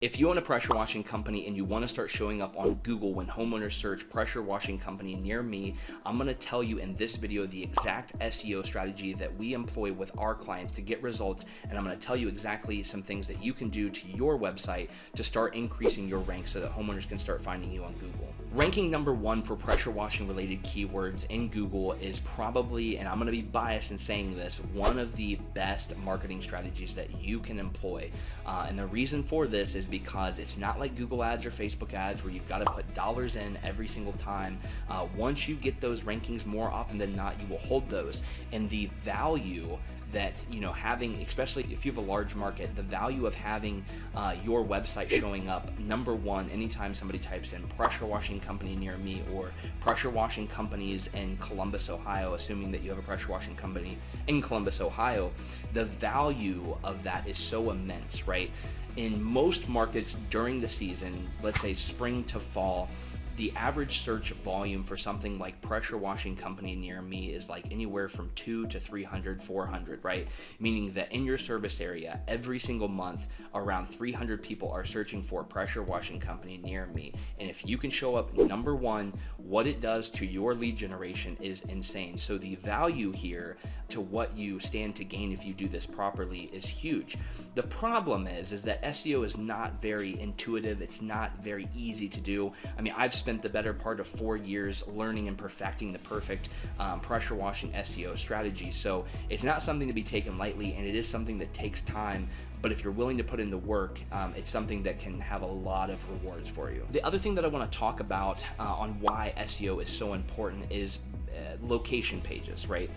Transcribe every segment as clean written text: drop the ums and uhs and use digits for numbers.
If you own a pressure washing company and you want to start showing up on Google when homeowners search pressure washing company near me, I'm going to tell you in this video the exact SEO strategy that we employ with our clients to get results, and I'm going to tell you exactly some things that you can do to your website to start increasing your rank so that homeowners can start finding you on Google. Ranking number one for pressure washing related keywords in Google is probably, and I'm going to be biased in saying this, one of the best marketing strategies that you can employ. And the reason for this is because it's not like Google ads or Facebook ads where you've got to put dollars in every single time. Once you get those rankings, more often than not, you will hold those. And the value that, having, especially if you have a large market, the value of having your website showing up number one anytime somebody types in pressure washing company near me or pressure washing companies in Columbus, Ohio, assuming that you have a pressure washing company in Columbus, Ohio, the value of that is so immense, right? In most markets during the season, let's say spring to fall, the average search volume for something like pressure washing company near me is like anywhere from 200 to 300, 400, right? Meaning that in your service area, every single month, around 300 people are searching for pressure washing company near me. And if you can show up number one, what it does to your lead generation is insane. So the value here to what you stand to gain if you do this properly is huge. The problem is that SEO is not very intuitive. It's not very easy to do. I mean, I've spent the better part of 4 years learning and perfecting the perfect pressure washing SEO strategy. So it's not something to be taken lightly, and it is something that takes time. But if you're willing to put in the work, it's something that can have a lot of rewards for you. The other thing that I want to talk about on why SEO is so important is location pages, right?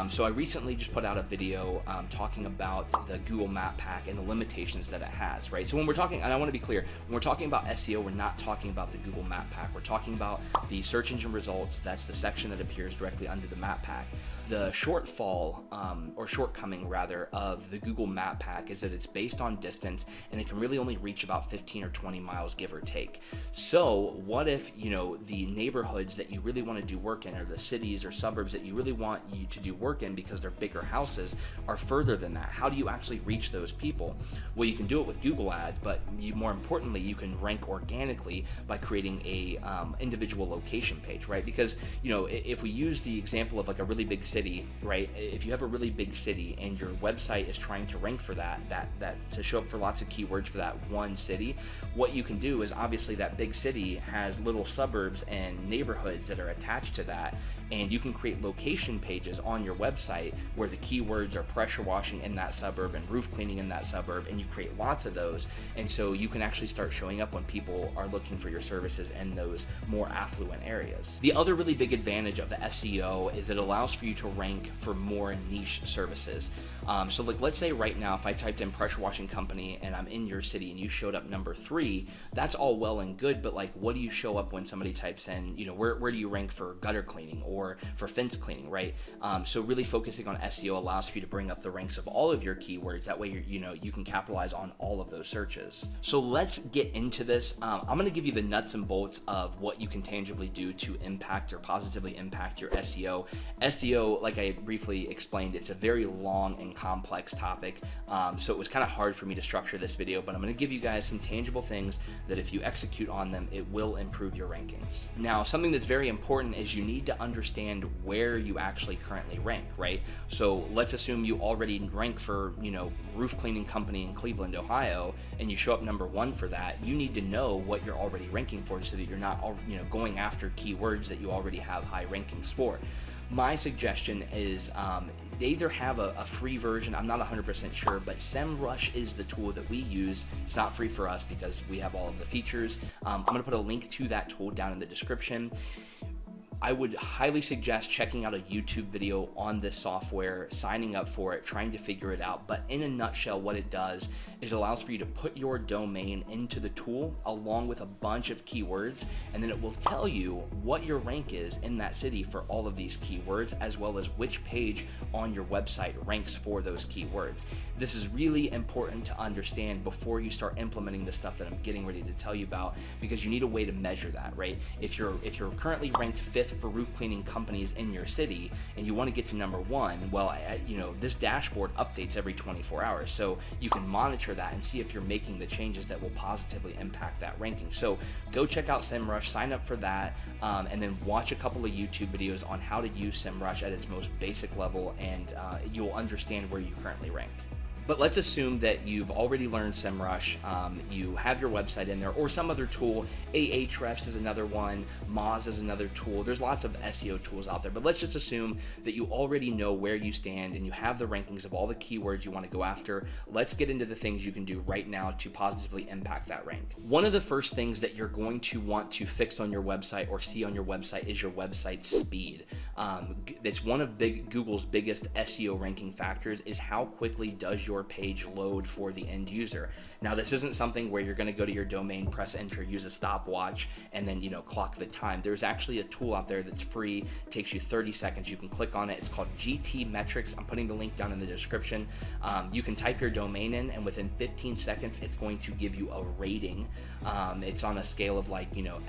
So I recently just put out a video talking about the Google Map Pack and the limitations that it has, right? So when we're talking, and I want to be clear, when we're talking about SEO, we're not talking about the Google Map Pack. We're talking about the search engine results. That's the section that appears directly under the Map Pack. The shortfall, or shortcoming rather, of the Google Map Pack is that it's based on distance and it can really only reach about 15 or 20 miles, give or take. So what if, the neighborhoods that you really want to do work in, or the cities or suburbs that you really want you to do work in because they're bigger houses, are further than that? How do you actually reach those people? Well, you can do it with Google ads, but more importantly, you can rank organically by creating a individual location page, right? Because, if we use the example of like a really big city, right? If you have a really big city and your website is trying to rank for that to show up for lots of keywords for that one city, what you can do is obviously that big city has little suburbs and neighborhoods that are attached to that, and you can create location pages on your website where the keywords are pressure washing in that suburb and roof cleaning in that suburb, and you create lots of those, and so you can actually start showing up when people are looking for your services in those more affluent areas. The other really big advantage of the SEO is it allows for you to rank for more niche services. So like, let's say right now, if I typed in pressure washing company and I'm in your city and you showed up number 3, that's all well and good, but like, what do you show up when somebody types in, where do you rank for gutter cleaning or for fence cleaning, right? So really focusing on SEO allows for you to bring up the ranks of all of your keywords. That way, you can capitalize on all of those searches. So let's get into this. I'm going to give you the nuts and bolts of what you can tangibly do to impact or positively impact your SEO. SEO, like I briefly explained, it's a very long and complex topic, so it was kind of hard for me to structure this video, but I'm going to give you guys some tangible things that if you execute on them, it will improve your rankings. Now, something that's very important is you need to understand where you actually currently rank, right? So let's assume you already rank for, roof cleaning company in Cleveland, Ohio, and you show up number 1 for that. You need to know what you're already ranking for so that you're not, going after keywords that you already have high rankings for. My suggestion is they either have a free version, I'm not 100% sure, but SEMrush is the tool that we use. It's not free for us because we have all of the features. I'm going to put a link to that tool down in the description. I would highly suggest checking out a YouTube video on this software, signing up for it, trying to figure it out. But in a nutshell, what it does is it allows for you to put your domain into the tool along with a bunch of keywords, and then it will tell you what your rank is in that city for all of these keywords, as well as which page on your website ranks for those keywords. This is really important to understand before you start implementing the stuff that I'm getting ready to tell you about, because you need a way to measure that, right? If you're currently ranked 5th for roof cleaning companies in your city and you want to get to number one, well, this dashboard updates every 24 hours. So you can monitor that and see if you're making the changes that will positively impact that ranking. So go check out SEMrush, sign up for that, and then watch a couple of YouTube videos on how to use SEMrush at its most basic level, and you'll understand where you currently rank. But let's assume that you've already learned SEMrush, you have your website in there, or some other tool. Ahrefs is another one, Moz is another tool. There's lots of SEO tools out there, but let's just assume that you already know where you stand and you have the rankings of all the keywords you want to go after. Let's get into the things you can do right now to positively impact that rank. One of the first things that you're going to want to fix on your website or see on your website is your website speed. It's one of Google's biggest SEO ranking factors, is how quickly does your page load for the end user. Now, this isn't something where you're going to go to your domain, press enter, use a stopwatch, and then clock the time. There's actually a tool out there that's free, takes you 30 seconds. You can click on it. It's called GTmetrix. I'm putting the link down in the description. You can type your domain in, and within 15 seconds, it's going to give you a rating. It's on a scale of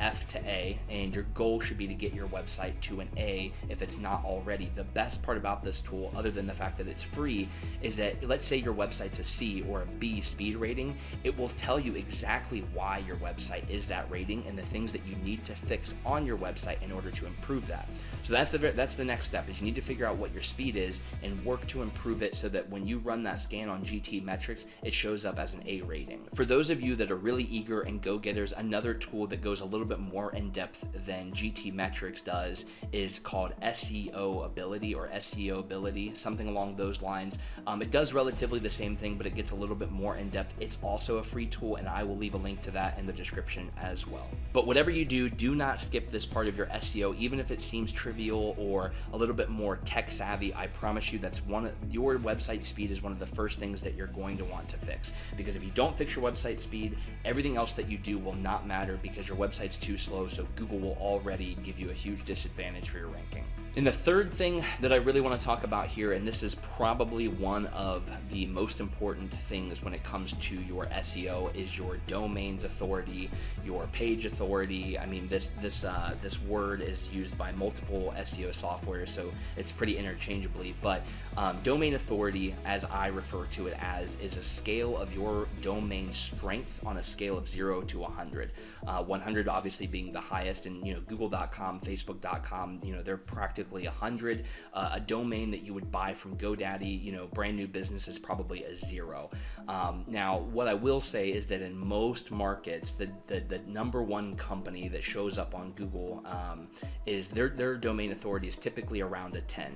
F to A, and your goal should be to get your website to an A if it's not already. The best part about this tool, other than the fact that it's free, is that let's say your website's a C or a B speed rating, it will tell you exactly why your website is that rating and the things that you need to fix on your website in order to improve that. So that's the next step, is you need to figure out what your speed is and work to improve it so that when you run that scan on GTmetrix, it shows up as an A rating. For those of you that are really eager and go-getters, another tool that goes a little bit more in depth than GTmetrix does is called SEO Ability or SEO Ability, something along those lines. It does relatively the same thing, but it gets a little bit more in depth. It's also a free tool, and I will leave a link to that in the description as well. But whatever you do, do not skip this part of your SEO, even if it seems trivial or a little bit more tech savvy. I promise you that's your website speed is one of the first things that you're going to want to fix, because if you don't fix your website speed, everything else that you do will not matter because your website's too slow, so Google will already give you a huge disadvantage for your ranking. And the third thing that I really want to talk about here, and this is probably one of the most important things when it comes to your SEO, is your domain's authority, your page authority. I mean, this word is used by multiple SEO software, so it's pretty interchangeably, but domain authority, as I refer to it as, is a scale of your domain strength on a scale of 0 to 100. 100 obviously being the highest, and Google.com, Facebook.com, they're practically 100. A domain that you would buy from GoDaddy, brand new business, is probably a 0. Now, what I will say is that in most markets, the number one company that shows up on Google is their domain authority is typically around a 10,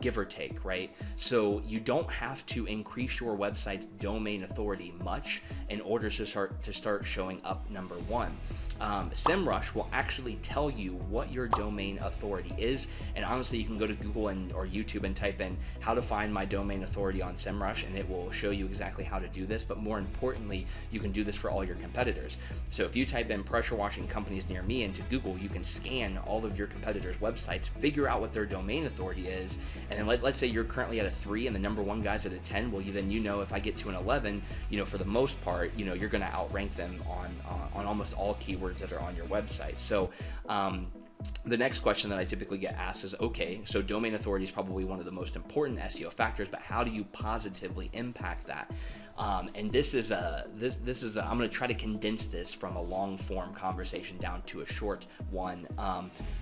give or take, right? So you don't have to increase your website's domain authority much in order to start showing up number one. SEMrush will actually tell you what your domain authority is, and honestly, you can go to Google or YouTube and type in how to find my domain authority on SEMrush, and it will show you exactly how to do this. But more importantly, you can do this for all your competitors. So if you type in pressure washing companies near me into Google, you can scan all of your competitors' websites, figure out what their domain authority is, and then let's say you're currently at a 3 and the number one guy's at a 10. Well, then if I get to an 11, for the most part, you're going to outrank them on almost all keywords that are on your website. So the next question that I typically get asked is, okay, so domain authority is probably one of the most important SEO factors, but how do you positively impact that? And this is I'm going to try to condense this from a long form conversation down to a short one.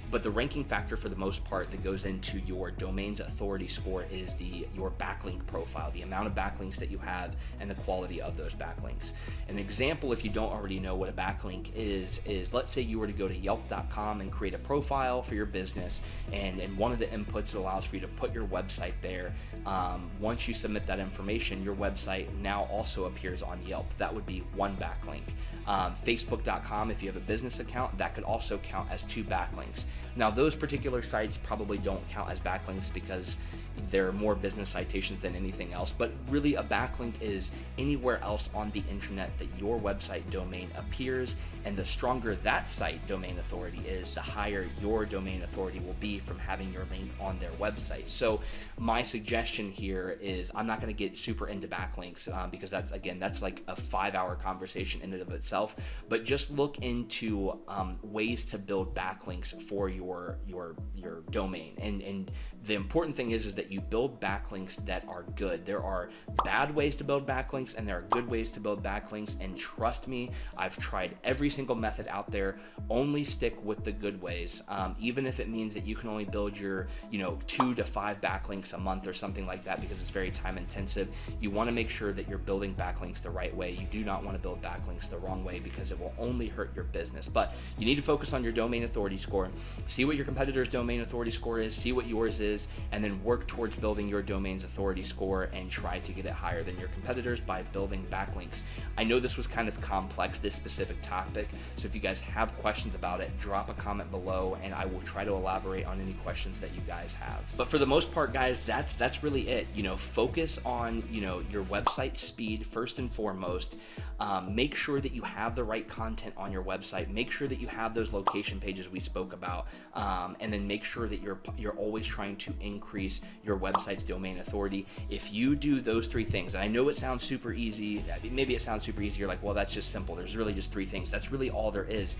But the ranking factor for the most part that goes into your domain's authority score is your backlink profile, the amount of backlinks that you have and the quality of those backlinks. An example, if you don't already know what a backlink is let's say you were to go to Yelp.com and create a profile for your business, and one of the inputs it allows for you to put your website there. Once you submit that information, your website now also appears on Yelp. That would be one backlink. Facebook.com, if you have a business account, that could also count as 2 backlinks. Now, those particular sites probably don't count as backlinks because they're more business citations than anything else, but really a backlink is anywhere else on the internet that your website domain appears, and the stronger that site domain authority is, the higher higher your domain authority will be from having your link on their website. So my suggestion here is, I'm not going to get super into backlinks because that's like a 5-hour conversation in and of itself, but just look into ways to build backlinks for your domain. And the important thing is that you build backlinks that are good. There are bad ways to build backlinks and there are good ways to build backlinks, and trust me, I've tried every single method out there. Only stick with the good ways, even if it means that you can only build your 2 to 5 backlinks a month or something like that, because it's very time intensive. You want to make sure that you're building backlinks the right way. You do not want to build backlinks the wrong way, because it will only hurt your business. But you need to focus on your domain authority score, see what your competitor's domain authority score is, see what yours is, and then work towards building your domain's authority score and try to get it higher than your competitors by building backlinks. I know this was kind of complex, this specific topic, so if you guys have questions about it, drop a comment below and I will try to elaborate on any questions that you guys have. But for the most part, guys, that's really it. Focus on your website speed first and foremost. Make sure that you have the right content on your website. Make sure that you have those location pages we spoke about, and then make sure that you're always trying to increase your website's domain authority. If you do those 3 things, and I know it sounds super easy, maybe it sounds super easy, you're like, well, that's just simple, there's really just 3 things. That's really all there is,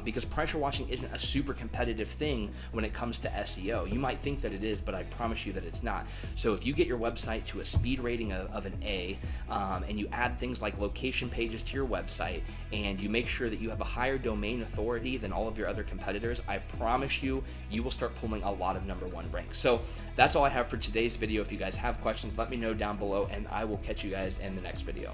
because pressure washing isn't a super competitive thing when it comes to SEO. You might think that it is, but I promise you that it's not. So if you get your website to a speed rating of an A, and you add things like location pages to your website, and you make sure that you have a higher domain authority than all of your other competitors, I promise you will start pulling a lot of #1 ranks. So that's all I have for today's video. If you guys have questions, let me know down below, and I will catch you guys in the next video.